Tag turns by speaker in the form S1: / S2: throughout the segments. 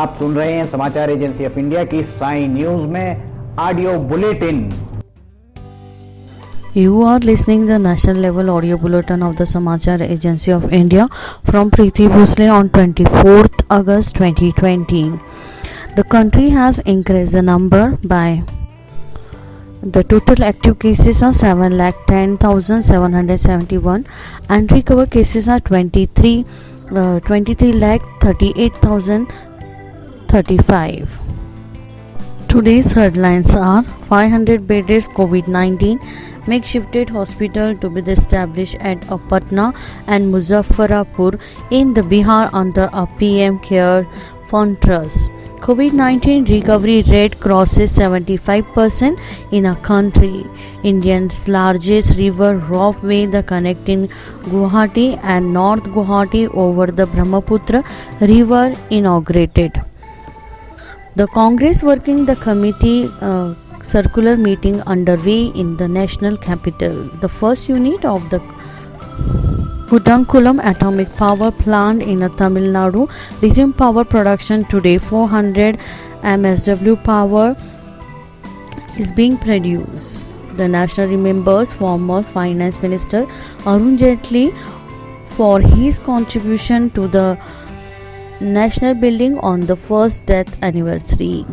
S1: आप सुन रहे हैं समाचार एजेंसी ऑफ इंडिया की साई न्यूज में audio bulletin.
S2: You are listening the national level audio bulletin of the Samachar Agency of India from Preeti Bhosle on 24th August 2020. The country has increased the number by the total active cases are 7,10,771 and recovered cases are 23,38,035. Today's headlines are 500 bedded COVID-19 makeshifted hospital to be established at Patna and Muzaffarpur in the Bihar under a PM Care Fund Trust. COVID-19 recovery rate crosses 75% in a country. India's largest river roveway, the connecting Guwahati and North Guwahati over the Brahmaputra River, inaugurated. The Congress Working the Committee circular meeting underway in the national capital. The first unit of the Kudankulam atomic power plant in Tamil Nadu resumed power production today. 400 MSW power is being produced. The nation remembers former Finance Minister Arun Jaitley for his contribution to the national building on the first death anniversary.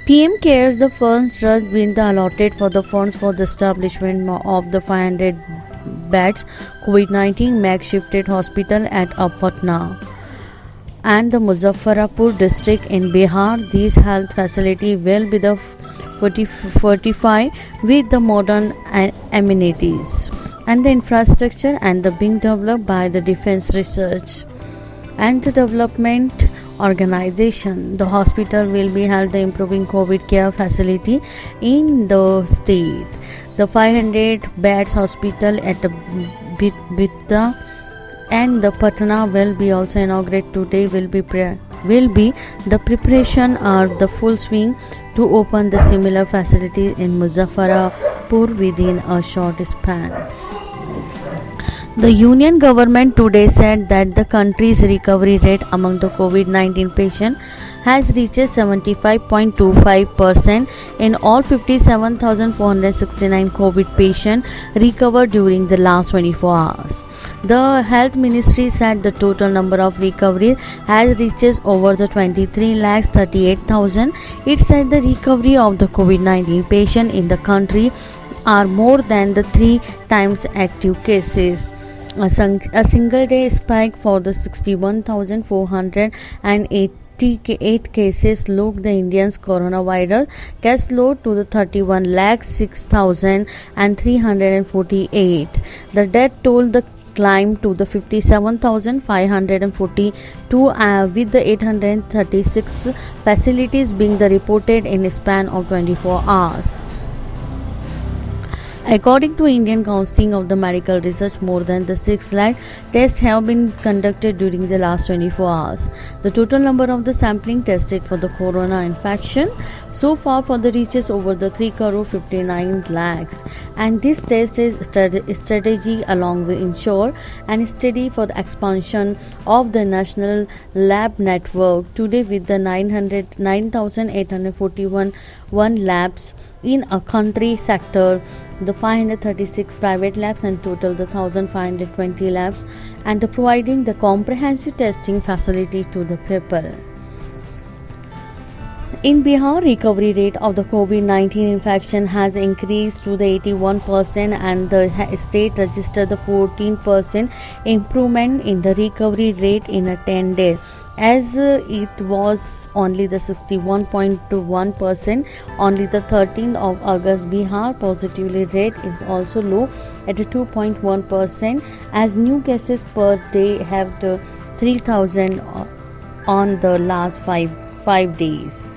S2: PM Cares, the funds trust been allotted for the funds for the establishment of the 500 beds COVID-19 makeshifted hospital at Patna and the Muzaffarpur district in Bihar. These health facility will be the fortified with the modern amenities and the infrastructure and the being developed by the Defence Research and the Development Organization. The hospital will be held the improving COVID care facility in the state. The 500 beds hospital at the Bitta and the Patna will be also inaugurated today. Will be the preparation are the full swing to open the similar facility in Muzaffarpur within a short span. The Union government today said that the country's recovery rate among the COVID-19 patients has reached 75.25% in all 57,469 COVID patients recovered during the last 24 hours. The Health Ministry said the total number of recoveries has reached over the 23,38,000. It said the recovery of the COVID-19 patient in the country are more than the 3 times active cases. A single day spike for the 61,488 cases looked the Indians coronavirus case load to the 31,06,348. The death toll the climbed to the 57,542 with the 836 facilities being the reported in a span of 24 hours. According to Indian Council of the Medical Research, more than the 6 lakh tests have been conducted during the last 24 hours. The total number of the sampling tested for the corona infection so far for the reaches over the 3 crore 59 lakhs. And this test is strategy along with ensure and steady for the expansion of the national lab network today with the 9,841 labs in a country sector, the 536 private labs and total the 1,520 labs, and providing the comprehensive testing facility to the people. In Bihar, recovery rate of the COVID-19 infection has increased to the 81% and the state registered the 14% improvement in the recovery rate in a 10 days. As it was only the 61.1% only the 13th of August. Bihar positivity rate is also low at 2.1% as new cases per day have 3,000 on the last five days.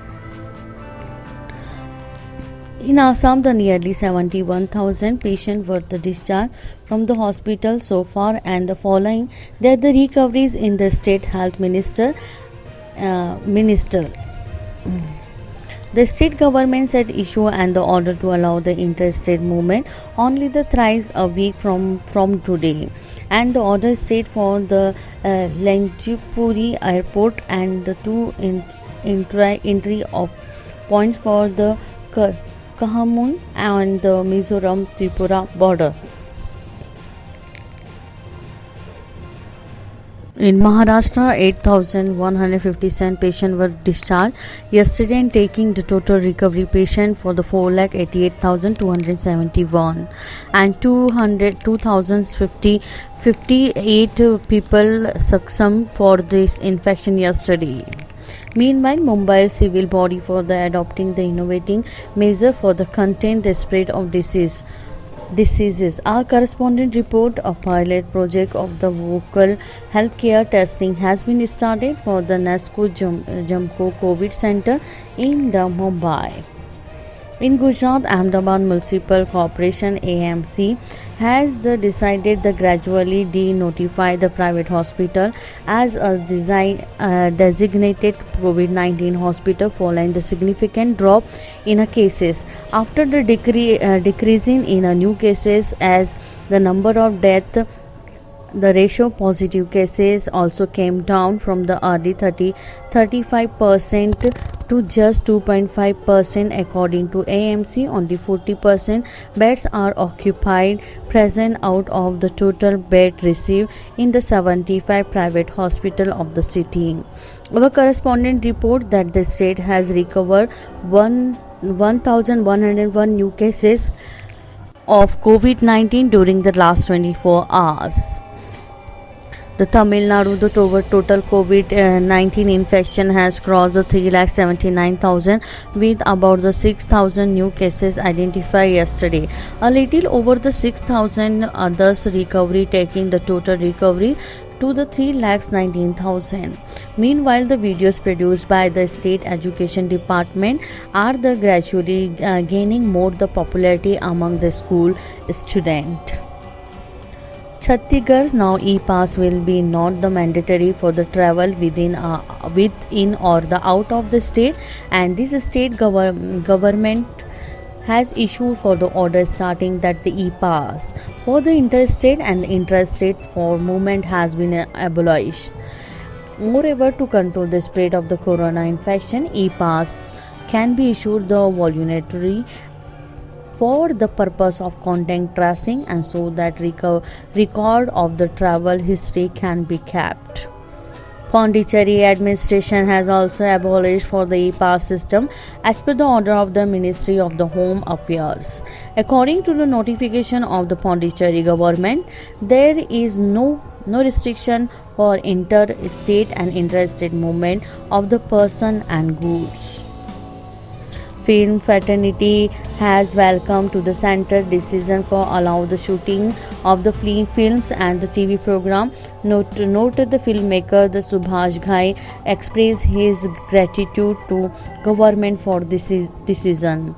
S2: In Assam, the nearly 71,000 patients were discharged from the hospital so far, and the following that the recoveries in the state health minister The state government set issue and the order to allow the interstate movement only the thrice a week from today, and the order state for the Lengchipuri airport and the two entry of points for the Kahamun and the Mizoram Tripura border. In Maharashtra, 8,157 patients were discharged yesterday and taking the total recovery patient for the 4,88,271 and 2,058 people succumbed for this infection yesterday. Meanwhile, Mumbai civil body for the adopting the innovating measure for the contain the spread of diseases. Our correspondent report a pilot project of the vocal healthcare testing has been started for the NASCO Jamco COVID Center in the Mumbai. In Gujarat, Ahmedabad Municipal Corporation AMC has decided to gradually de-notify the private hospital as a designated COVID-19 hospital following the significant drop in cases after the decreasing in new cases as the number of deaths. The ratio of positive cases also came down from the early 35% to just 2.5%. According to AMC, only 40% beds are occupied present out of the total bed received in the 75 private hospitals of the city. Our correspondent report that the state has recovered 1,101 new cases of COVID-19 during the last 24 hours. The Tamil Nadu, the total COVID-19 infection has crossed the 3,79,000 with about the 6,000 new cases identified yesterday. A little over the 6,000 others recovery, taking the total recovery to the 3,19,000. Meanwhile, the videos produced by the State Education Department are the gradually gaining more the popularity among the school student. Chhattisgarh now e-pass will be not the mandatory for the travel within or the out of the state, and this state government has issued for the order starting that the e-pass for the interstate and intrastate for movement has been abolished. Moreover, to control the spread of the corona infection, e-pass can be issued the voluntarily for the purpose of contact tracing and so that record of the travel history can be kept. Pondicherry administration has also abolished for the e-pass system as per the order of the Ministry of the Home Affairs. According to the notification of the Pondicherry government, there is no restriction for interstate and intrastate movement of the person and goods. Film fraternity has welcomed to the center decision for allow the shooting of the films and the TV program. Noted the filmmaker the Subhash Ghai expressed his gratitude to government for this decision.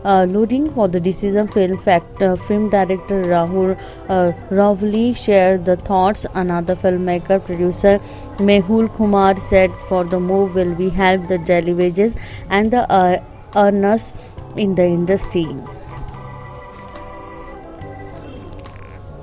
S2: Loading for the decision, film director Rahul Ravli shared the thoughts. Another filmmaker producer Mehul Kumar said for the move will be help the daily wages and the earners in the industry.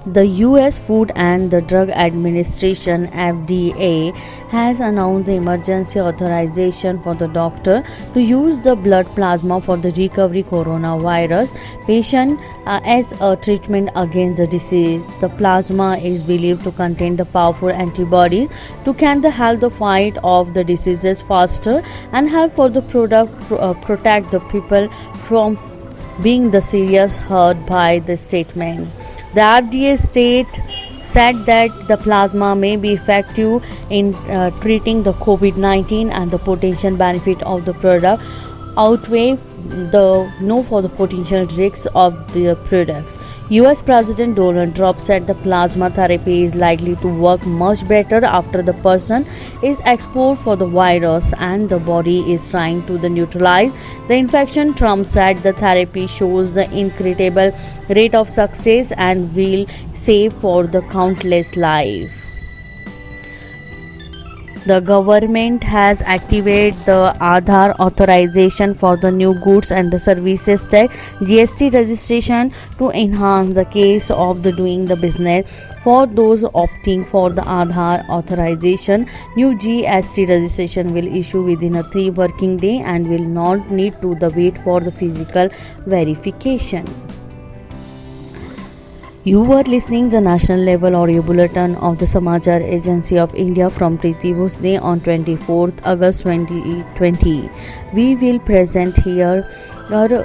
S2: The US Food and the Drug Administration (FDA) has announced the emergency authorization for the doctor to use the blood plasma for the recovery coronavirus patient as a treatment against the disease. The plasma is believed to contain the powerful antibodies to can help the fight of the diseases faster and help for the protect the people from being the serious hurt by the statement. The FDA said that the plasma may be effective in treating the COVID-19 and the potential benefit of the product outweigh for the potential risks of the products. US President Donald Trump said the plasma therapy is likely to work much better after the person is exposed for the virus and the body is trying to neutralize the infection. Trump said the therapy shows the incredible rate of success and will save for the countless lives. The government has activated the Aadhaar authorization for the new goods and the services tax GST registration to enhance the case of the doing the business. For those opting for the Aadhaar authorization, new GST registration will issue within a 3 working day and will not need to the wait for the physical verification. You were listening the national level audio bulletin of the Samachar Agency of India from Preeti Bhosle on 24th August 2020. We will present here our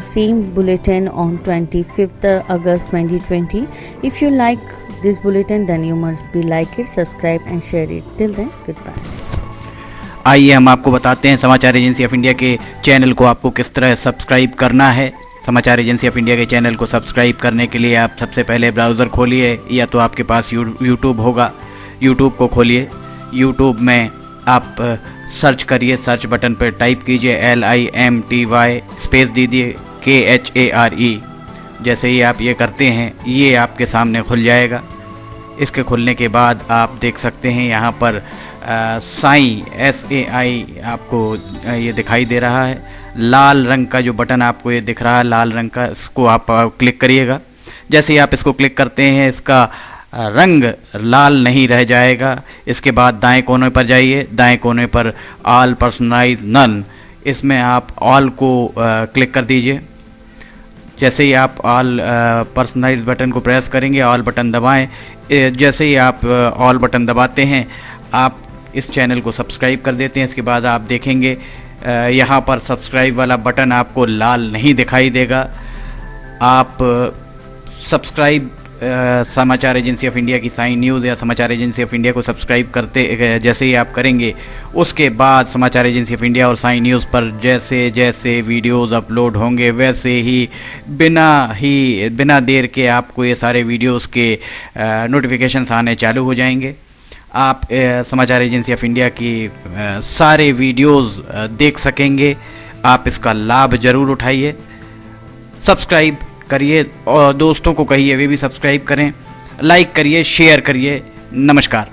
S2: same bulletin on 25th August 2020. If you like this bulletin, then you must be like it, subscribe and share it. Till then, goodbye.
S1: आइए हम आपको बताते हैं समाचार agency of India के channel को आपको किस तरह सब्सक्राइब करना है। समाचार एजेंसी ऑफ इंडिया के चैनल को सब्सक्राइब करने के लिए आप सबसे पहले ब्राउज़र खोलिए, या तो आपके पास यूट्यूब होगा, यूट्यूब को खोलिए। यूट्यूब में आप सर्च करिए, सर्च बटन पर टाइप कीजिए LIMTY स्पेस दीजिए KHARE। जैसे ही आप ये करते हैं ये आपके सामने खुल जाएगा। इसके खुलने के बाद आप देख सकते हैं यहाँ पर साई SAI आपको ये दिखाई दे रहा है। लाल रंग का जो बटन आपको ये दिख रहा है लाल रंग का, इसको आप क्लिक करिएगा। जैसे ही आप इसको क्लिक करते हैं इसका रंग लाल नहीं रह जाएगा। इसके बाद दाएं कोने पर जाइए, दाएं कोने पर ऑल पर्सनलाइज नन, इसमें आप ऑल को क्लिक कर दीजिए। जैसे ही आप ऑल पर्सनलाइज बटन को प्रेस करेंगे, ऑल बटन दबाएं। जैसे ही आप ऑल बटन दबाते हैं आप इस चैनल को सब्सक्राइब कर देते हैं। इसके बाद आप देखेंगे यहाँ पर सब्सक्राइब वाला बटन आपको लाल नहीं दिखाई देगा। आप सब्सक्राइब समाचार एजेंसी ऑफ इंडिया की साइन न्यूज़ या समाचार एजेंसी ऑफ इंडिया को सब्सक्राइब करते जैसे ही आप करेंगे, उसके बाद समाचार एजेंसी ऑफ इंडिया और साइन न्यूज़ पर जैसे जैसे वीडियोस अपलोड होंगे वैसे ही बिना देर के आपको ये सारे वीडियोस के नोटिफिकेशंस आने चालू हो जाएंगे। आप समाचार एजेंसी ऑफ इंडिया की सारे वीडियोस देख सकेंगे। आप इसका लाभ ज़रूर उठाइए, सब्सक्राइब करिए और दोस्तों को कहिए वे भी सब्सक्राइब करें, लाइक करिए, शेयर करिए। नमस्कार।